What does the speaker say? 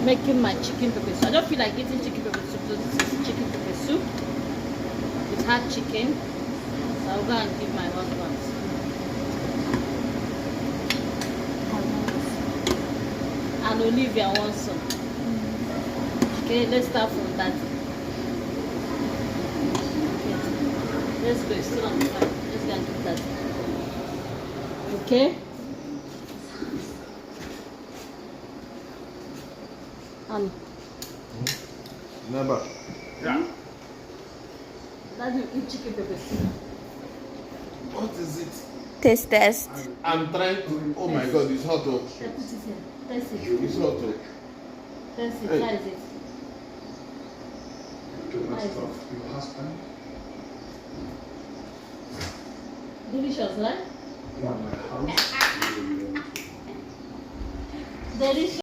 making my chicken pepper soup. I don't feel like eating chicken pepper soup, so this is chicken pepper soup. It had chicken, so I'll go and give my husband. And Olivia wants some. Okay, let's start from that. Okay. Let's go, it's still on the fire. Let's go and do that. Okay? Never. Yeah. That you eat chicken pepper soup. What is it? Taste test. I'm trying to. Oh my God, it's hot. Oh. Put it in. Taste it. It's hot. Oh. Taste it. Hey. How is it? Your husband? Delicious, right? In my house? Delicious.